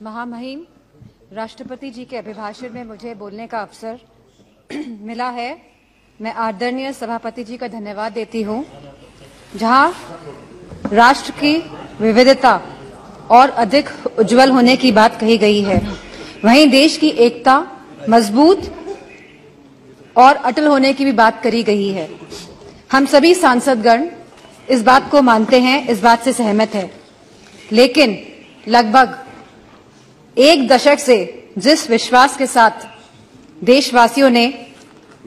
महामहिम राष्ट्रपति जी के अभिभाषण में मुझे बोलने का अवसर मिला है। मैं आदरणीय सभापति जी का धन्यवाद देती हूँ। जहाँ राष्ट्र की विविधता और अधिक उज्जवल होने की बात कही गई है, वहीं देश की एकता मजबूत और अटल होने की भी बात करी गई है। हम सभी सांसदगण इस बात को मानते हैं, इस बात से सहमत है। लेकिन लगभग एक दशक से जिस विश्वास के साथ देशवासियों ने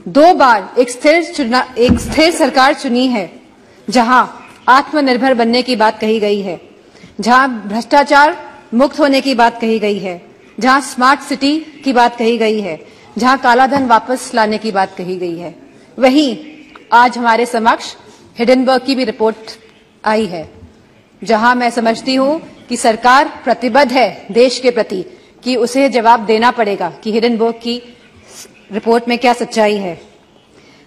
2 बार एक स्थिर सरकार चुनी है, जहां आत्मनिर्भर बनने की बात कही गई है, जहां भ्रष्टाचार मुक्त होने की बात कही गई है, जहां स्मार्ट सिटी की बात कही गई है, जहां कालाधन वापस लाने की बात कही गई है, वहीं आज हमारे समक्ष हिडनबर्ग की भी रिपोर्ट आई है, जहां मैं समझती हूं कि सरकार प्रतिबद्ध है देश के प्रति कि उसे जवाब देना पड़ेगा कि हिडनबर्ग की रिपोर्ट में क्या सच्चाई है।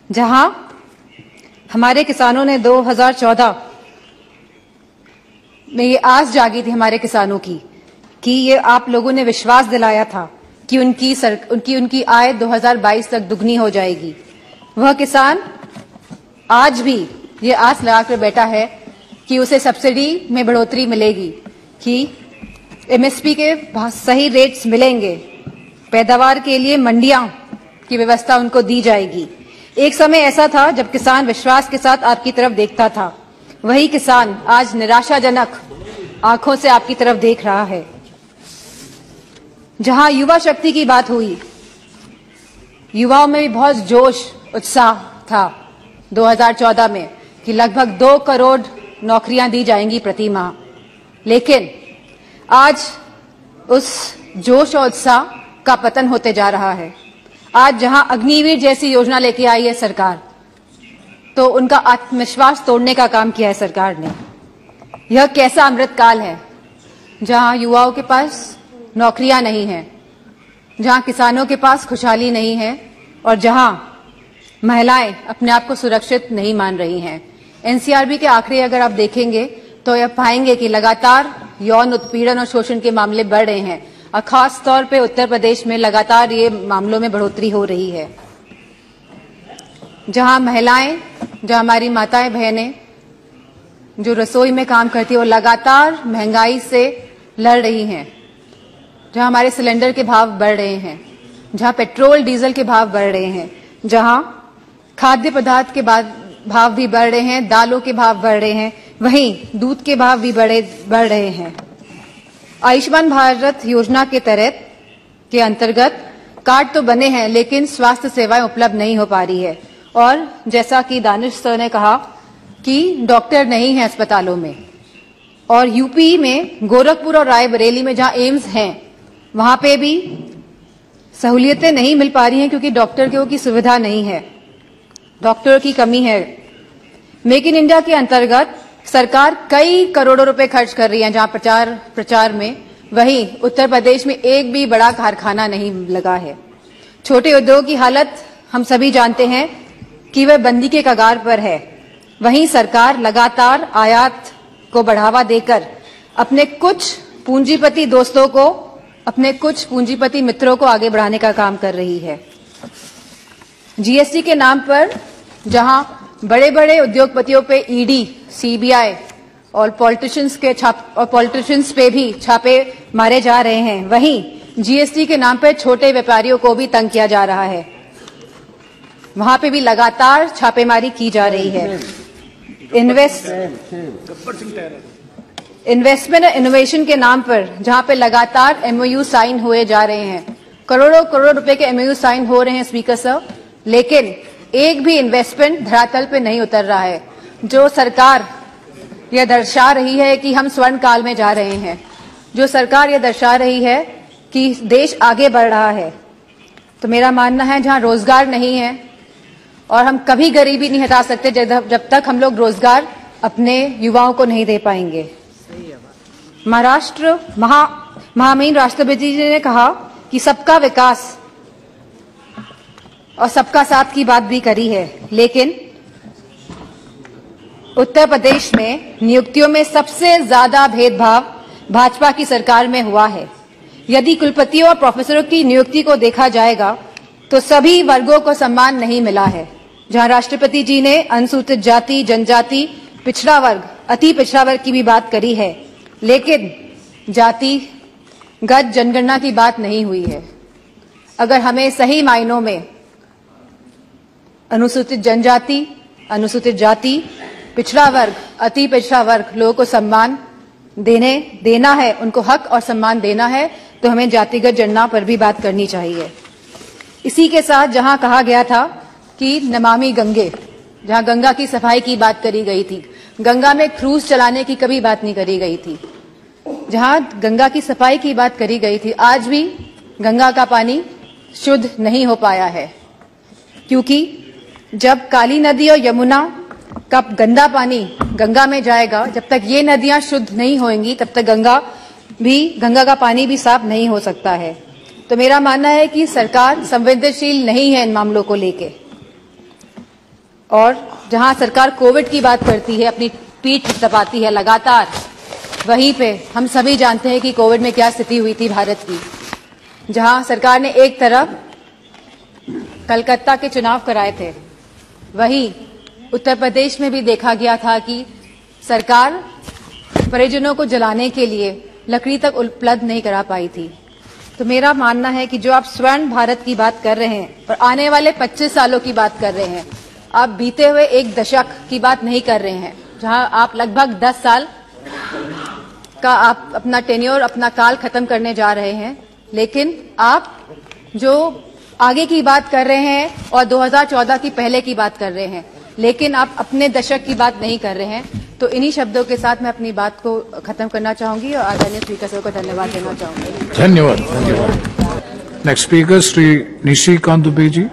जहां हमारे किसानों ने 2014 में ये आस जागी थी हमारे किसानों की कि ये आप लोगों ने विश्वास दिलाया था कि उनकी आय 2022 तक दुगनी हो जाएगी। वह किसान आज भी ये आस लगाकर बैठा है कि उसे सब्सिडी में बढ़ोतरी मिलेगी, कि एमएसपी के सही रेट्स मिलेंगे, पैदावार के लिए मंडियां की व्यवस्था उनको दी जाएगी। एक समय ऐसा था जब किसान विश्वास के साथ आपकी तरफ देखता था। वही किसान आज निराशाजनक आंखों से आपकी तरफ देख रहा है। जहां युवा शक्ति की बात हुई, युवाओं में भी बहुत जोश उत्साह था 2014 में कि लगभग 2 करोड़ नौकरियां दी जाएंगी प्रति माह। लेकिन आज उस जोश और उत्साह का पतन होते जा रहा है। आज जहां अग्निवीर जैसी योजना लेके आई है सरकार, तो उनका आत्मविश्वास तोड़ने का काम किया है सरकार ने। यह कैसा अमृतकाल है जहां युवाओं के पास नौकरियां नहीं हैं, जहां किसानों के पास खुशहाली नहीं है और जहां महिलाएं अपने आप को सुरक्षित नहीं मान रही हैं। एनसीआरबी के आंकड़े अगर आप देखेंगे तो यह पाएंगे कि लगातार यौन उत्पीड़न और शोषण के मामले बढ़ रहे हैं और खास तौर पे उत्तर प्रदेश में लगातार ये मामलों में बढ़ोतरी हो रही है। जहां महिलाएं, जहां हमारी माताएं बहनें जो रसोई में काम करती है, वो लगातार महंगाई से लड़ रही हैं। जहां हमारे सिलेंडर के भाव बढ़ रहे हैं, जहां पेट्रोल डीजल के भाव बढ़ रहे हैं, जहां खाद्य पदार्थ के भाव भी बढ़ रहे हैं, दालों के भाव बढ़ रहे हैं, वहीं दूध के भाव भी बढ़ रहे हैं। आयुष्मान भारत योजना के तहत के अंतर्गत कार्ड तो बने हैं, लेकिन स्वास्थ्य सेवाएं उपलब्ध नहीं हो पा रही है। और जैसा कि दानिश सर ने कहा कि डॉक्टर नहीं है अस्पतालों में, और यूपी में गोरखपुर और रायबरेली में जहां एम्स हैं, वहां पे भी सहूलियतें नहीं मिल पा रही हैं क्योंकि डॉक्टर की सुविधा नहीं है, डॉक्टर की कमी है। मेक इन इंडिया के अंतर्गत सरकार कई करोड़ों रुपए खर्च कर रही है जहां प्रचार में, वहीं उत्तर प्रदेश में एक भी बड़ा कारखाना नहीं लगा है। छोटे उद्योग की हालत हम सभी जानते हैं कि वह बंदी के कगार पर है। वहीं सरकार लगातार आयात को बढ़ावा देकर अपने कुछ पूंजीपति दोस्तों को, अपने कुछ पूंजीपति मित्रों को आगे बढ़ाने का काम कर रही है। जीएसटी के नाम पर जहां बड़े बड़े उद्योगपतियों पे ईडी, सीबीआई और पॉलिटिशियंस पे भी छापे मारे जा रहे हैं, वहीं जीएसटी के नाम पे छोटे व्यापारियों को भी तंग किया जा रहा है। वहां पे भी लगातार छापेमारी की जा रही है। इन्वेस्टमेंट और इनोवेशन के नाम पर जहां पे लगातार एमओयू साइन हुए जा रहे हैं, करोड़ों करोड़ रुपए के एमओयू साइन हो रहे हैं स्पीकर साहब, लेकिन एक भी इन्वेस्टमेंट धरातल पे नहीं उतर रहा है। जो सरकार यह दर्शा रही है कि हम स्वर्ण काल में जा रहे हैं, जो सरकार यह दर्शा रही है कि देश आगे बढ़ रहा है, तो मेरा मानना है जहां रोजगार नहीं है, और हम कभी गरीबी नहीं हटा सकते जब तक हम लोग रोजगार अपने युवाओं को नहीं दे पाएंगे। महामहिम राष्ट्रपति जी ने कहा कि सबका विकास और सबका साथ की बात भी करी है, लेकिन उत्तर प्रदेश में नियुक्तियों में सबसे ज्यादा भेदभाव भाजपा की सरकार में हुआ है। यदि कुलपतियों और प्रोफेसरों की नियुक्ति को देखा जाएगा तो सभी वर्गों को सम्मान नहीं मिला है। जहां राष्ट्रपति जी ने अनुसूचित जाति, जनजाति, पिछड़ा वर्ग, अति पिछड़ा वर्ग की भी बात करी है, लेकिन जातिगत जनगणना की बात नहीं हुई है। अगर हमें सही मायनों में अनुसूचित जनजाति, अनुसूचित जाति, पिछड़ा वर्ग, अति पिछड़ा वर्ग लोगों को सम्मान देना है, उनको हक और सम्मान देना है, तो हमें जातिगत जनगणना पर भी बात करनी चाहिए। इसी के साथ जहां कहा गया था कि नमामि गंगे, जहां गंगा की सफाई की बात करी गई थी, गंगा में क्रूज चलाने की कभी बात नहीं करी गई थी। जहां गंगा की सफाई की बात करी गई थी, आज भी गंगा का पानी शुद्ध नहीं हो पाया है, क्योंकि जब काली नदी और यमुना का गंदा पानी गंगा में जाएगा, जब तक ये नदियां शुद्ध नहीं होंगी तब तक गंगा का पानी भी साफ नहीं हो सकता है। तो मेरा मानना है कि सरकार संवेदनशील नहीं है इन मामलों को लेके, और जहां सरकार कोविड की बात करती है, अपनी पीठ दबाती है लगातार, वहीं पे हम सभी जानते हैं कि कोविड में क्या स्थिति हुई थी भारत की। जहां सरकार ने एक तरफ कलकत्ता के चुनाव कराए थे, वहीं उत्तर प्रदेश में भी देखा गया था कि सरकार परिजनों को जलाने के लिए लकड़ी तक उपलब्ध नहीं करा पाई थी। तो मेरा मानना है कि जो आप स्वर्ण भारत की बात कर रहे हैं और आने वाले 25 सालों की बात कर रहे हैं, आप बीते हुए एक दशक की बात नहीं कर रहे हैं, जहां आप लगभग 10 साल का आप अपना टेन्योर, अपना काल खत्म करने जा रहे हैं। लेकिन आप जो आगे की बात कर रहे हैं और 2014 की पहले की बात कर रहे हैं, लेकिन आप अपने दशक की बात नहीं कर रहे हैं। तो इन्हीं शब्दों के साथ मैं अपनी बात को खत्म करना चाहूंगी और आदरणीय स्पीकर साहब को धन्यवाद देना चाहूंगी। धन्यवाद। Next speaker Shri Nishikant Dubey ji.